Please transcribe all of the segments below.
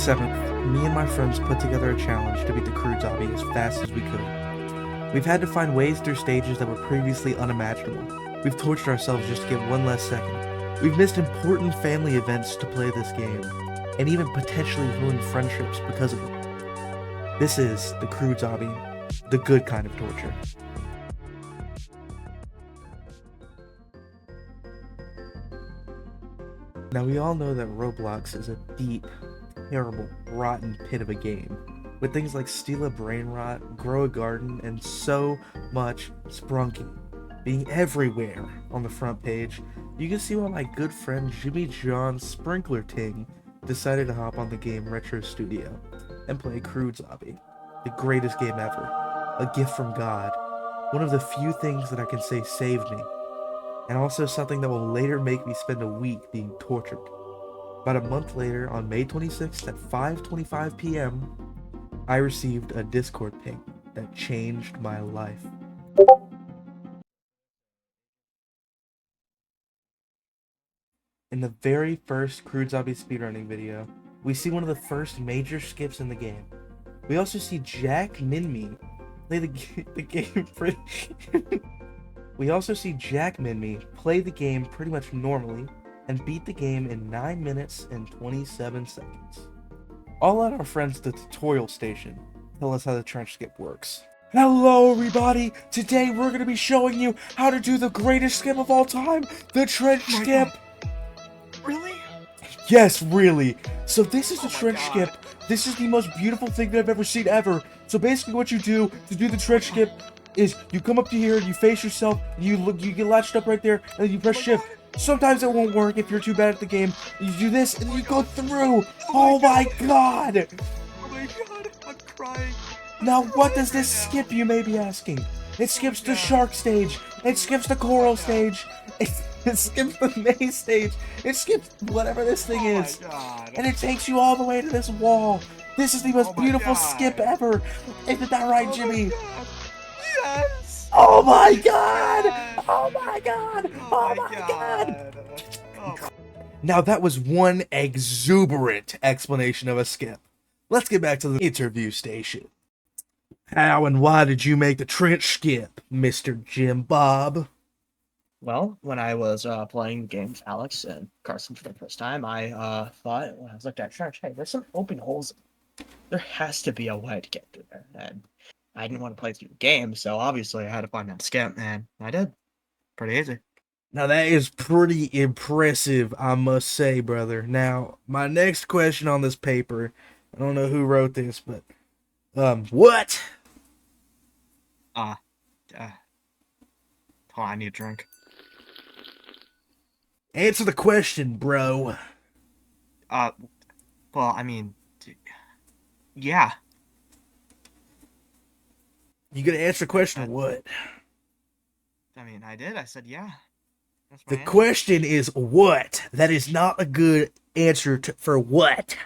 7th, me and my friends put together a challenge to beat the Croods Obby as fast as we could. We've had to find ways through stages that were previously unimaginable. We've tortured ourselves just to get one less second. We've missed important family events to play this game, and even potentially ruined friendships because of it. This is the Croods Obby, the good kind of torture. Now we all know that Roblox is a deep, terrible, rotten pit of a game, with things like steal a brain rot, grow a garden, and so much sprunking being everywhere on the front page. You can see why my good friend Jimmy John Sprinkler Ting decided to hop on the game Retro Studio and play Croods Obby, the greatest game ever, a gift from God, one of the few things that I can say saved me, and also something that will later make me spend a week being tortured. About a month later, on May 26th at 5:25 p.m., I received a Discord ping that changed my life. In the very first Croods Obby speedrunning video, we see one of the first major skips in the game. We also see Jack Minmi play the game pretty... We also see Jack Minmi play the game pretty much normally and beat the game in 9 minutes and 27 seconds. I'll let our friends at the tutorial station tell us how the trench skip works. Hello everybody! Today we're going to be showing you how to do the greatest skip of all time, the trench skip! Really? Yes, really! So this is the trench skip. This is the most beautiful thing that I've ever seen ever. So basically what you do to do the trench skip is you come up to here, you face yourself, you get latched up right there, and then you press shift. Sometimes it won't work if you're too bad at the game. You do this, and you go through. Oh my god! Oh my god, I'm crying. Now what does this skip, you may be asking? It skips the shark stage. It skips the coral stage. It skips the maze stage. It skips whatever this thing is. And it takes you all the way to this wall. This is the most beautiful skip ever. Isn't that right, Jimmy? Yes! Oh my god! Oh my god! Oh my god! Now that was one exuberant explanation of a skip. Let's get back to the interview station. How and why did you make the trench skip, Mr. Jim Bob? Well, when I was playing the game with Alex and Carson for the first time, I thought, when I was looking at trench, hey, there's some open holes. There has to be a way to get through there. And I didn't want to play through the game, so obviously I had to find that skip, and I did. Pretty easy. Now that is pretty impressive, I must say, brother. Now, my next question on this paper, I don't know who wrote this, but, what? Hold on, I need a drink. Answer the question, bro. Well, I mean, yeah. You gonna answer the question or what? I mean, I did. I said, yeah. That's my The answer. question is what? That is not a good answer for what?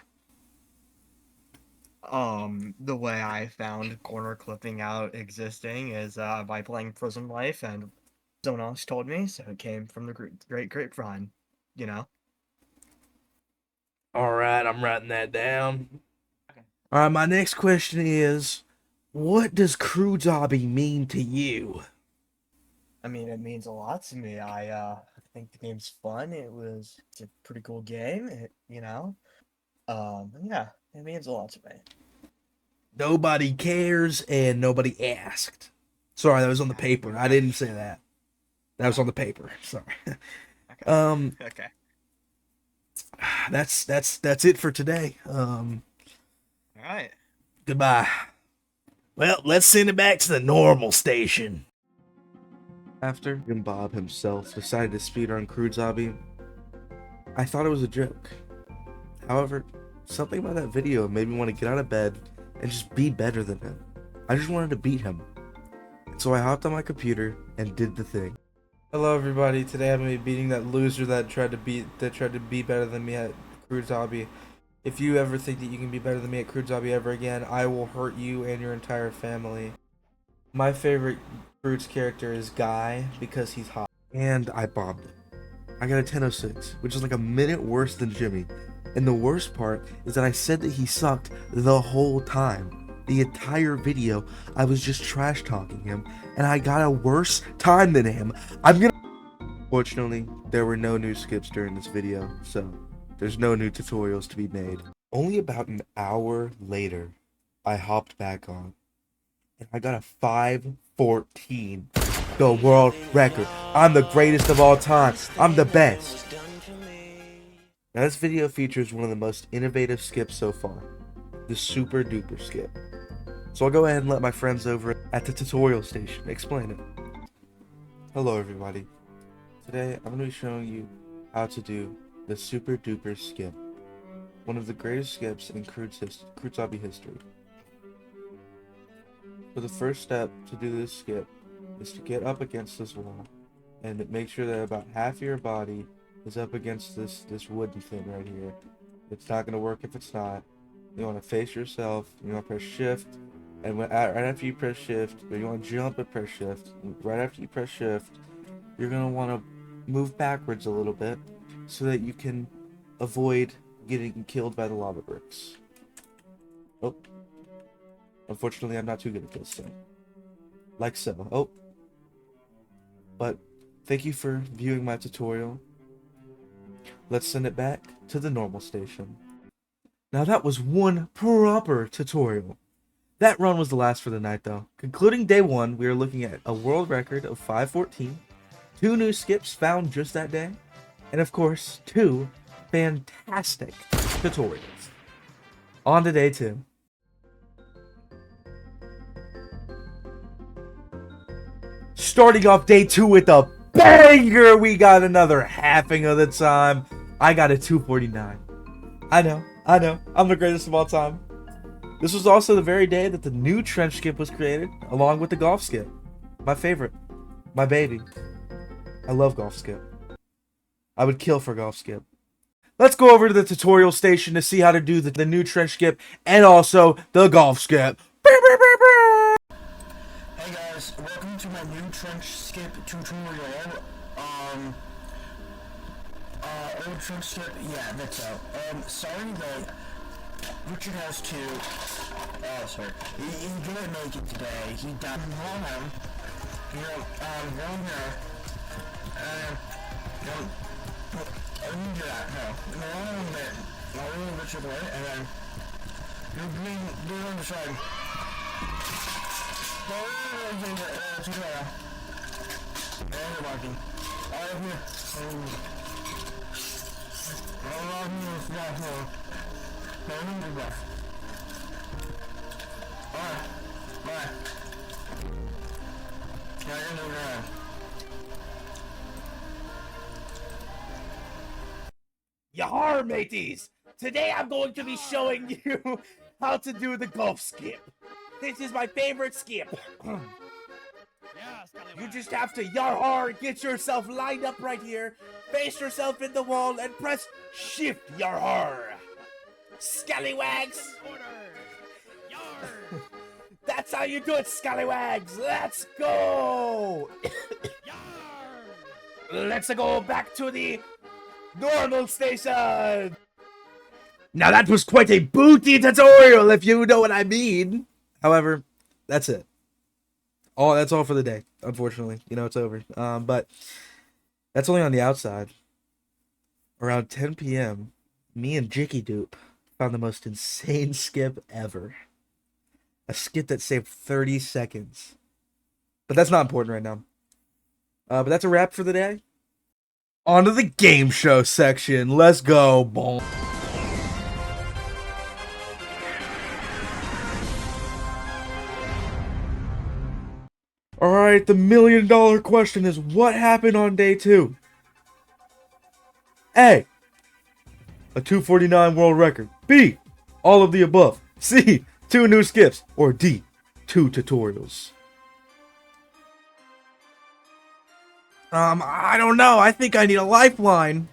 The way I found corner clipping out existing is by playing Prison Life, and someone else told me, so it came from the great grapevine, you know? Alright, I'm writing that down. Okay. Alright, my next question is, what does Croods Obby mean to you? I mean, it means a lot to me. I think the game's fun. It's a pretty cool game, yeah, it means a lot to me. Nobody cares and nobody asked. Sorry, that was on the paper. I didn't say that. That was on the paper. Sorry. Okay. Okay. That's it for today. All right. Goodbye. Well, let's send it back to the normal station. After Jim Bob himself decided to speedrun Croods Obby, I thought it was a joke. However, something about that video made me want to get out of bed and just be better than him. I just wanted to beat him. And so I hopped on my computer and did the thing. Hello everybody, today I'm going to be beating that loser that tried to be better than me at Croods Obby. If you ever think that you can be better than me at Croods Obby ever again, I will hurt you and your entire family. My favorite Croods character is Guy because he's hot. And I bombed it. I got a 10:06, which is like a minute worse than Jimmy. And the worst part is that I said that he sucked the whole time. The entire video, I was just trash talking him, and I got a worse time than him. Fortunately, there were no new skips during this video, so there's no new tutorials to be made. Only about an hour later, I hopped back on, and I got a 5:14. The world record. I'm the greatest of all time. I'm the best. Now this video features one of the most innovative skips so far, the super duper skip. So I'll go ahead and let my friends over at the tutorial station explain it. Hello everybody. Today I'm going to be showing you how to do the super duper skip, one of the greatest skips in Croods Obby history. So the first step to do this skip is to get up against this wall and make sure that about half your body is up against this wooden thing right here. It's not going to work if it's not. You want to face yourself, you want to press shift, and right after you press shift, or you want to jump and press shift, right after you press shift, you're going to want to move backwards a little bit so that you can avoid getting killed by the lava bricks. Oh. Unfortunately, I'm not too good at this, so. Like so. Oh. But thank you for viewing my tutorial. Let's send it back to the normal station. Now that was one proper tutorial. That run was the last for the night though. Concluding day 1, we are looking at a world record of 5:14, 2 new skips found just that day, and of course, 2 fantastic tutorials. On to day 2. Starting off day 2 with a banger, we got another halving of the time. I got a 2:49. I know, I'm the greatest of all time. This was also the very day that the new trench skip was created, along with the golf skip. My favorite. My baby. I love golf skip. I would kill for golf skip. Let's go over to the tutorial station to see how to do the new trench skip and also the golf skip. Hey guys, welcome to my new trench skip tutorial. Old trench skip, yeah, that's out. Sorry that Richard has to, sorry, he didn't make it today. He died from home. Going here, I didn't do that, no. I'll really Richard away, and then, you're being on the side. Tutorial. And you're walking. Out of here. Yahar, mateys! Today I'm going to be showing you how to do the golf skip. This is my favorite skip. You just have to yar-har, get yourself lined up right here, face yourself in the wall, and press shift yar-har. Scallywags! That's how you do it, scallywags! Let's go! Let's go back to the normal station! Now that was quite a booty tutorial, if you know what I mean. However, that's it. That's all for the day, unfortunately. You know, it's over. But that's only on the outside. Around 10 p.m., me and Jicky Doop found the most insane skip ever. A skip that saved 30 seconds. But that's not important right now. But that's a wrap for the day. On to the game show section. Let's go. Boom. Alright, the $1 million question is, what happened on day 2? A, a 2:49 world record. B, all of the above. C, 2 new skips. Or D, 2 tutorials. I don't know. I think I need a lifeline.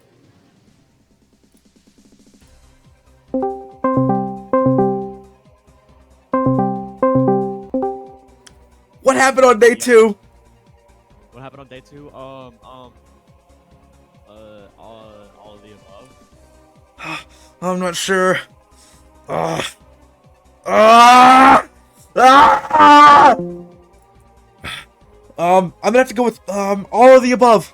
What happened on day 2? What happened on day 2? All of the above. I'm not sure. Ah! Ah! Ah! I'm gonna have to go with all of the above.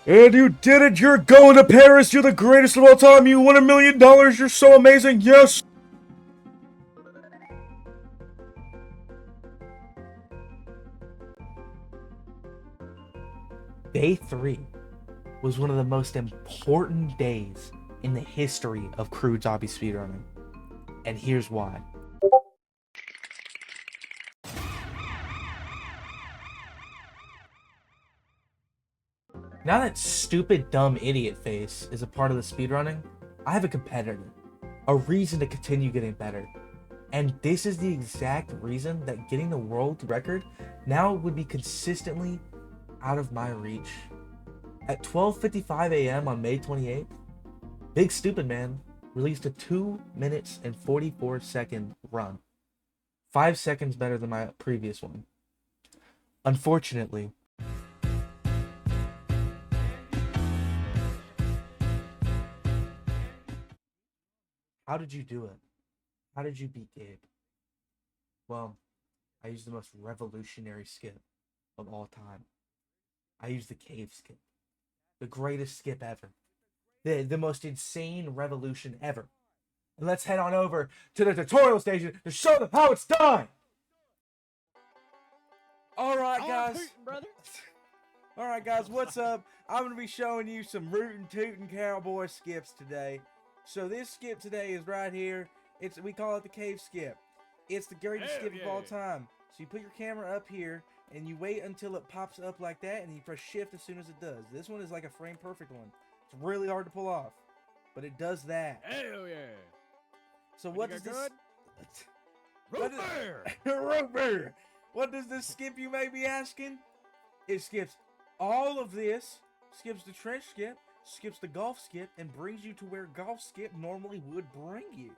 And you did it! You're going to Paris! You're the greatest of all time! You won $1 million! You're so amazing! Yes! Day 3 was one of the most important days in the history of Croods Obby speedrunning. And here's why. Now that stupid, dumb idiot face is a part of the speedrunning, I have a competitor. A reason to continue getting better. And this is the exact reason that getting the world record now would be consistently out of my reach. At 12:55 a.m. on May 28th, Big Stupid Man released a 2 minutes and 44 second run. 5 seconds better than my previous one. Unfortunately, how did you do it? How did you beat Gabe? Well, I used the most revolutionary skip of all time. I used the cave skip. The greatest skip ever. The most insane revolution ever. And let's head on over to the tutorial station to show them how it's done! Alright guys. Alright guys, what's up? I'm going to be showing you some rootin' tootin' cowboy skips today. So this skip today is right here. We call it the cave skip. It's the greatest skip of all time. So you put your camera up here and you wait until it pops up like that and you press shift as soon as it does. This one is like a frame perfect one. It's really hard to pull off, but it does that. Hell yeah. So what does this... Root beer! Root beer! What does this skip, you may be asking? It skips all of this, skips the trench skip, skips the golf skip, and brings you to where golf skip normally would bring you.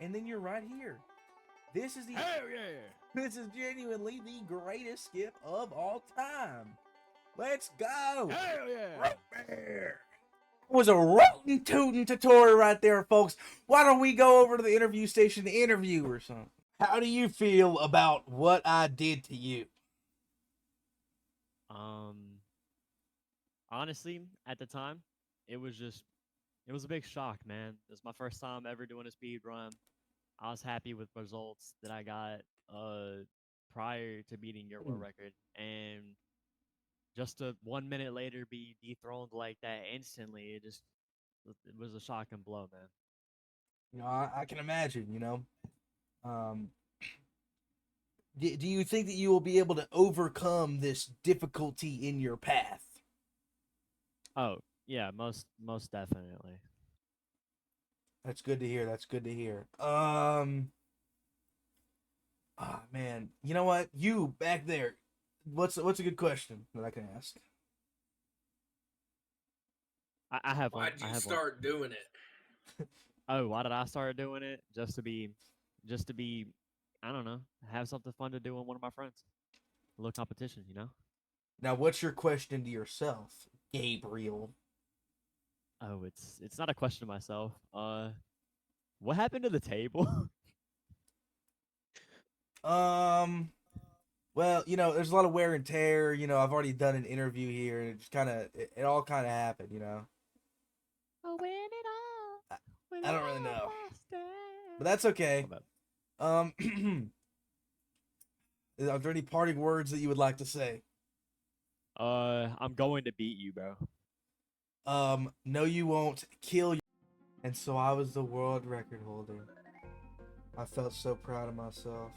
And then you're right here. This is the... Hell yeah! This is genuinely the greatest skip of all time. Let's go! Hell yeah! Root beer! Was a rootin' tootin' tutorial right there, folks. Why don't we go over to the interview station to interview or something? How do you feel about what I did to you? Honestly, at the time, it was a big shock, man. It was my first time ever doing a speed run. I was happy with results that I got prior to beating your world record, and just to 1 minute later be dethroned like that instantly, it was a shock and blow, man. You know, I can imagine, you know. Do you think that you will be able to overcome this difficulty in your path? Oh, yeah, most definitely. That's good to hear. That's good to hear. Man, you know what? You back there. What's a good question that I can ask? I have one. Why'd you start doing it? Oh, why did I start doing it? Just to be, I don't know, have something fun to do with one of my friends. A little competition, you know? Now, what's your question to yourself, Gabriel? Oh, it's not a question to myself. What happened to the table? Well, you know, there's a lot of wear and tear. You know, I've already done an interview here, and it just it all kind of happened, you know? I don't really know. But that's okay. Are there any parting words that you would like to say? I'm going to beat you, bro. No, you won't. Kill you. And so I was the world record holder. I felt so proud of myself.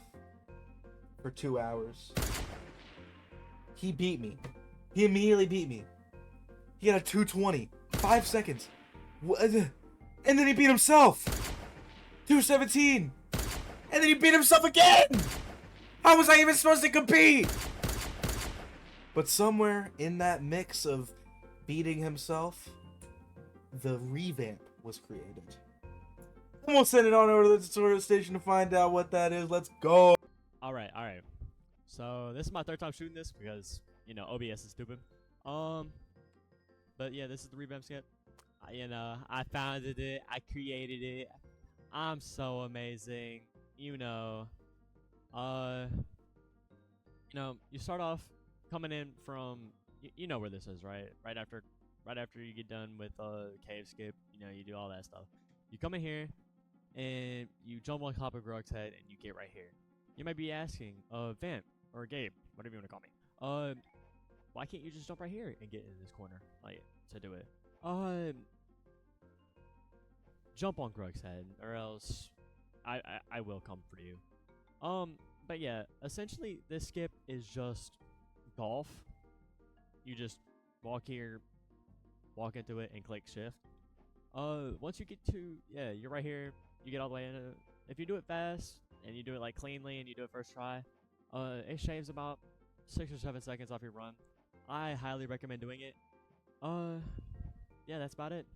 For 2 hours. He beat me. He immediately beat me. He got a 2:20. 5 seconds. And then he beat himself. 2:17. And then he beat himself again. How was I even supposed to compete? But somewhere in that mix of beating himself, the revamp was created. And we'll send it on over to the tutorial station to find out what that is. Let's go. All right. So this is my 3rd time shooting this because, you know, OBS is stupid. But yeah, this is the revamp skip. You know, I founded it. I created it. I'm so amazing. You know, uh, you start off coming in from, you know where this is, right? Right after you get done with cave skip, you do all that stuff. You come in here and you jump on top of Grug's head and you get right here. You might be asking, Vamp or Gabe, whatever you want to call me, why can't you just jump right here and get in this corner, like, to do it? Jump on Grug's head, or else I will come for you. But yeah, essentially this skip is just golf. You just walk here, walk into it, and click shift. Once you get to, you're right here. You get all the way in it. If you do it fast and you do it like cleanly and you do it first try, it shaves about 6 or 7 seconds off your run. I highly recommend doing it. Yeah, that's about it.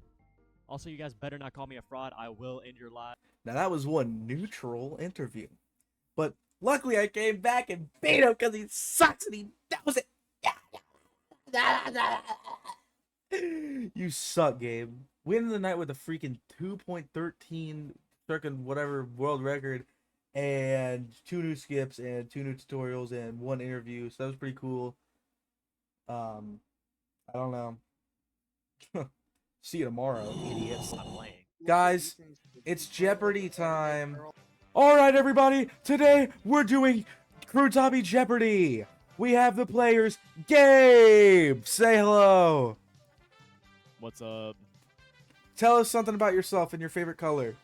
Also, you guys better not call me a fraud. I will end your life. Now that was one neutral interview, but luckily I came back and beat him because he sucks and that was it. You suck, Gabe. We ended the night with a freaking 2.13 circuit whatever world record, and 2 new skips and 2 new tutorials and 1 interview. So that was pretty cool. I don't know. See you tomorrow, idiots. Stop playing. Guys, it's Jeopardy time. All right, everybody. Today we're doing Croods Obby Jeopardy. We have the players. Gabe, say hello. What's up? Tell us something about yourself and your favorite color.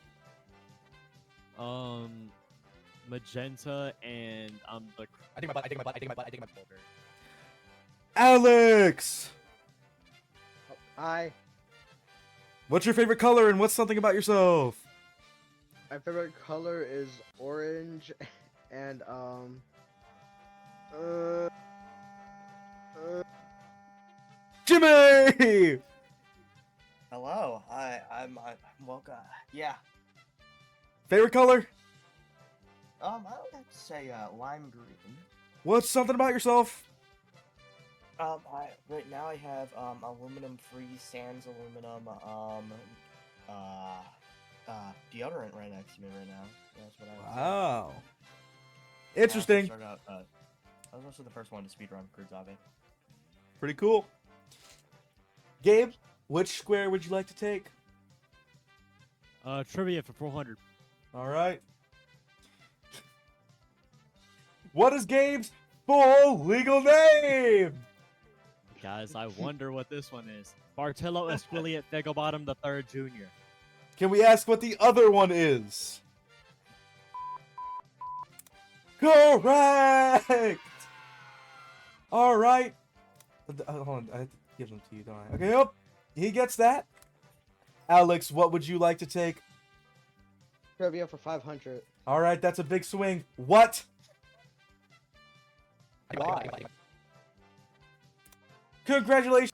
Magenta, and I'm the. I think my butt. Alex, Hi. what's your favorite color and what's something about yourself? My favorite color is orange, and Jimmy. Hello. I'm welcome. Yeah. Favorite color? I would have to say lime green. What's something about yourself? Right now I have aluminum free sans aluminum deodorant right next to me right now. That's what I. Wow. Yeah, Interesting. I was also the first one to speedrun Croods Obby. Pretty cool. Gabe, which square would you like to take? Trivia for 400. All right. What is Gabe's full legal name? Guys, I wonder what this one is. Bartillo Esquiliate Figglebottom III Jr. Can we ask what the other one is? Correct! All right. Hold on, I have to give them to you, don't I? Okay, yep. He gets that. Alex, what would you like to take? trivia for 500. All right, that's a big swing. What? Why? Congratulations.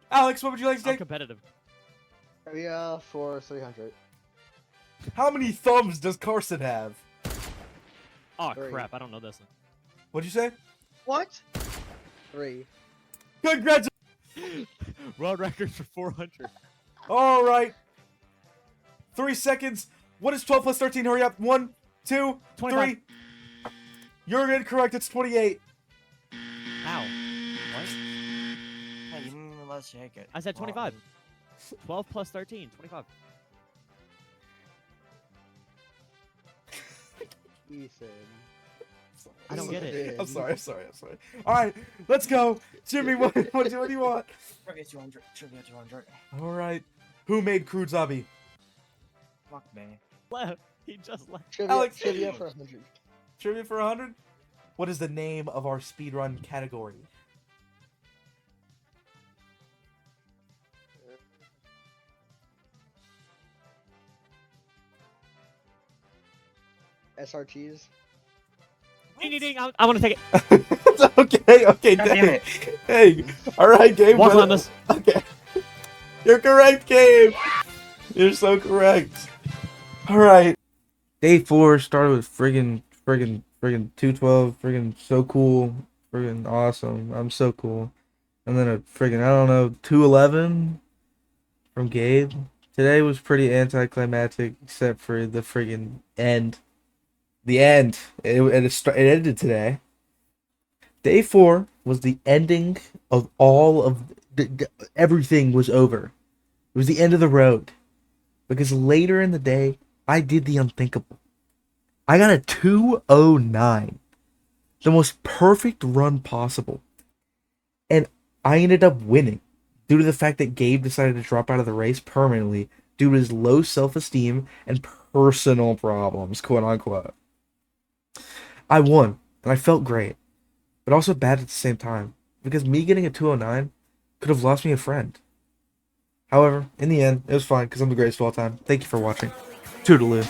Alex, what would you like to I'm take? competitive. Trivia for 300. How many thumbs does Carson have? Oh 3. crap! I don't know this one. What'd you say? What? 3. Congratulations. World record for 400. All right. 3 seconds. What is 12 plus 13? Hurry up. 1, 2, 25. 3. You're incorrect. It's 28. How? What? Hey, you didn't even let us take it. I said 25. 12 plus 13, 25. Ethan. I don't get it. I'm sorry. All right, let's go. Jimmy, what do you want? Trivia 200. Trivia 200. All right. Who made Croods Obby? Fuck me. Left. He just left. Alex. Trivia for 100. Trivia for 100? What is the name of our speedrun category? SRTs. Ding ding ding! I want to take it. okay, God damn dang. it. Hey, all right, Gabe. Walk what- on this. Okay. You're correct, Gabe. You're so correct. All right. Day 4 started with friggin' 212. Friggin' so cool. Friggin' awesome. I'm so cool. And then a friggin' I don't know 211. From Gabe. Today was pretty anticlimactic, except for the friggin' end. The end. It ended today. Day 4 was the ending of all of everything was over. It was the end of the road. Because later in the day, I did the unthinkable. I got a 209. The most perfect run possible. And I ended up winning due to the fact that Gabe decided to drop out of the race permanently due to his low self-esteem and personal problems, quote unquote. I won, and I felt great, but also bad at the same time, because me getting a 209 could have lost me a friend. However, in the end, it was fine, because I'm the greatest of all time. Thank you for watching. Toodaloo.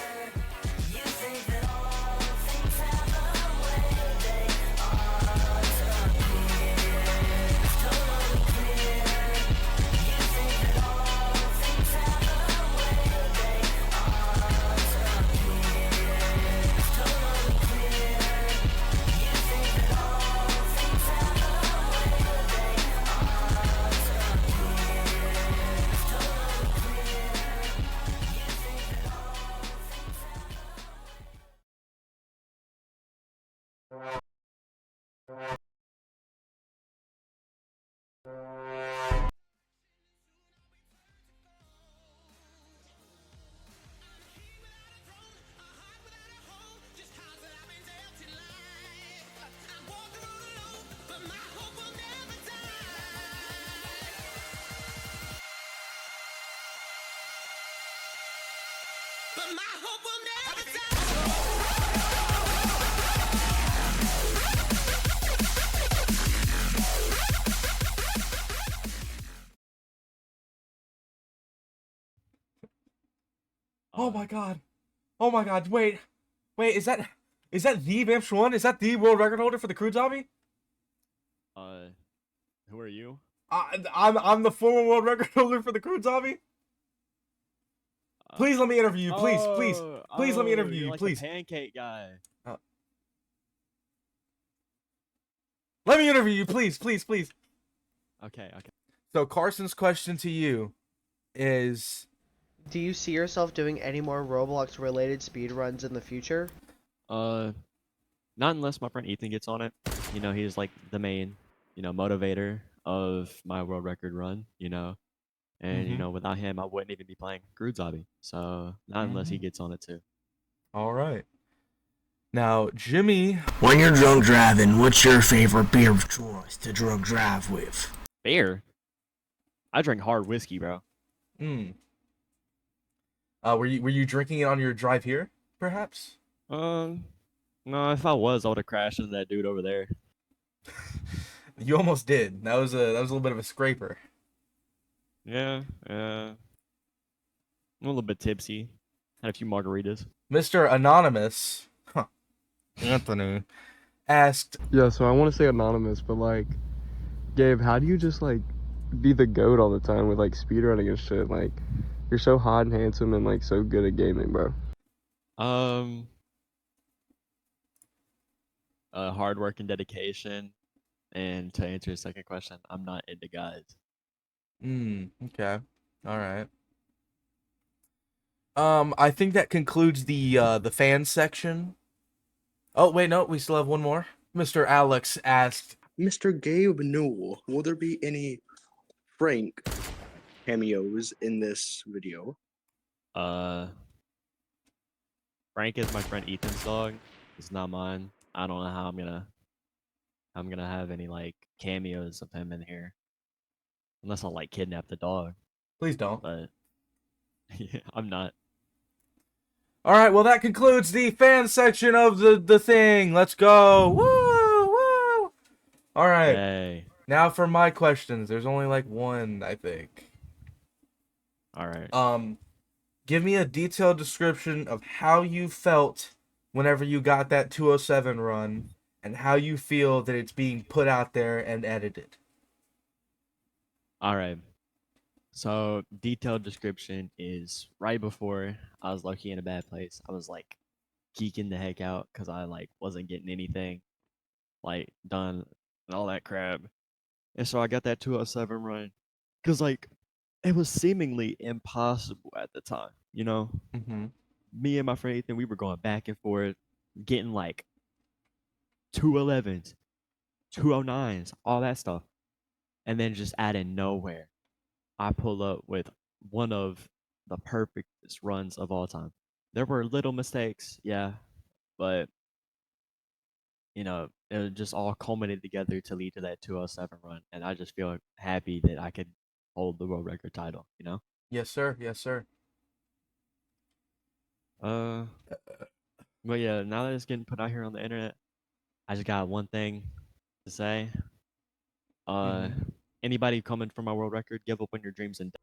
But my hope will never die. Oh my god. Oh my god. Wait. Wait, is that the Vamps one? Is that the world record holder for the Croods Obby? Who are you? I'm the former world record holder for the Croods Obby. Please let me interview you. Please let me interview you're you. like Please. the pancake guy. Let me interview you. Please. Okay. So Carson's question to you is, Do you see yourself doing any more Roblox related speedruns in the future? Not unless my friend Ethan gets on it. You know, he's like the main, motivator of my world record run. And Mhm. without him, I wouldn't even be playing Croods Obby. So not unless he gets on it too. all right. Now, Jimmy. When you're drunk driving, what's your favorite beer of choice to drunk drive with? Beer. I drink hard whiskey, bro. Were you drinking it on your drive here, perhaps? No, if I was, I would have crashed into that dude over there. You almost did. That was a little bit of a scraper. Yeah. I'm a little bit tipsy. Had a few margaritas. Mr. Anonymous, Anthony, asked, Yeah, so I want to say anonymous, but like, Gabe, how do you just like be the goat all the time with like speedrunning and shit? Like, you're so hot and handsome and like so good at gaming, bro. Hard work and dedication. And to answer your second question, I'm not into guys. Okay. All right. I think that concludes the fan section. Oh, wait, no, we still have one more. Mr. Alex asked, Mr. Gabe Newell, will there be any Frank cameos in this video? Frank is my friend Ethan's dog. It's not mine. I don't know how I'm gonna have any like cameos of him in here. Unless I'll like kidnap the dog. please don't. But yeah, I'm not. All right, well, that concludes the fan section of the thing. Let's go. Woo, woo. All right. Yay. Now for my questions. There's only like one, I think. All right. Give me a detailed description of how you felt whenever you got that 207 run and how you feel that it's being put out there and edited. All right. So detailed description is right before I was lucky in a bad place. I was like geeking the heck out because I like wasn't getting anything like done and all that crap. And so I got that 207 run because like it was seemingly impossible at the time. Mm-hmm. Me and my friend Ethan, we were going back and forth, getting like 211s, 209s, all that stuff. And then just out of nowhere, I pull up with one of the perfectest runs of all time. There were little mistakes, yeah, but it just all culminated together to lead to that 207 run, and I just feel happy that I could hold the world record title. Yes, sir. Yes, sir. Uh, but yeah, now that it's getting put out here on the internet, I just got one thing to say. Mhm. Anybody coming for my world record, give up on your dreams and